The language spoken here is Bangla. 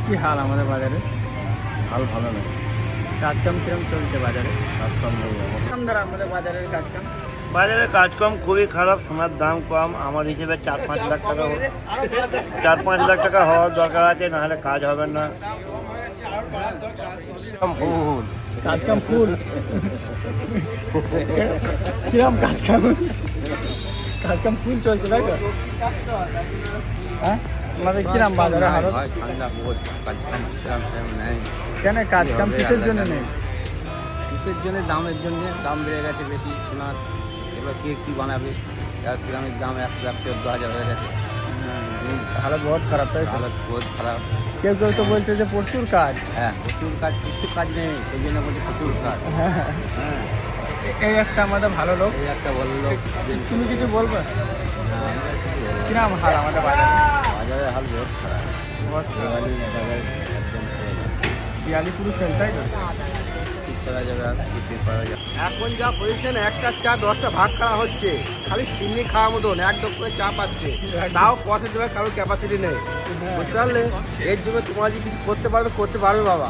কি হাল আমাদের বাজারে? হাল ভালো নয়, কাজকাম কিরম চলছে বাজারে? কাজকাম নেই আমাদের আমাদের বাজারের কাজকাম বাজারে কাজকাম খুবই খারাপ। সোনার দাম কম, আমার হিসেবে 4-5 লাখ টাকা 4-5 লাখ টাকা হওয়ার দরকার আছে, নাহলে কাজ হবে না। ভুল কাজকাম ফুল কিরম কাজকাম? কাজকাম ফুল চলছে তাই তো? হ্যাঁ আমাদের কিরম বাজারে হালত? ঠান্ডা বহুত, কাজকাম সেরকম সেরকম নেই। কেন কাজকাম কিসের জন্য নেই? কিসের জন্য? দামের জন্য। দাম বেড়ে গেছে বেশি সোনার। এবার কে কী বানাবে? সিরামিক দাম 1,14,000 হয়ে গেছে। হালত বহুত খারাপ তাই তো? হালত বহুত খারাপ। কেউ কেউ তো বলছে যে প্রচুর কাজ। হ্যাঁ, প্রচুর কাজ, কিছু কাজ নেই, সেই জন্য বলছি প্রচুর কাজ। হ্যাঁ, এই একটা আমাদের ভালো লোক। এই একটা বললো লোক। তুমি কিছু বলবে? আমরা কিছু বলবো না। কিরম হাল আমাদের বাজারে? বাজারের হাল বহুত খারাপ। বহুত খারাপ। বাজার একদম পিয়ালি পুরো ফেল তাই তো? ঠিক করা যাবে আর কিছু করা যাবে। এখন যা পজিশন, একটা চা 10টা ভাগ খাওয়া হচ্ছে, খালি চিনি খাওয়া মতন একদম করে চা পাচ্ছে, তাও পয়সা দেওয়ার কারোর ক্যাপাসিটি নেই, বুঝতে পারলে? এর জন্য তোমরা যদি কিছু করতে পারো তো করতে পারবে বাবা।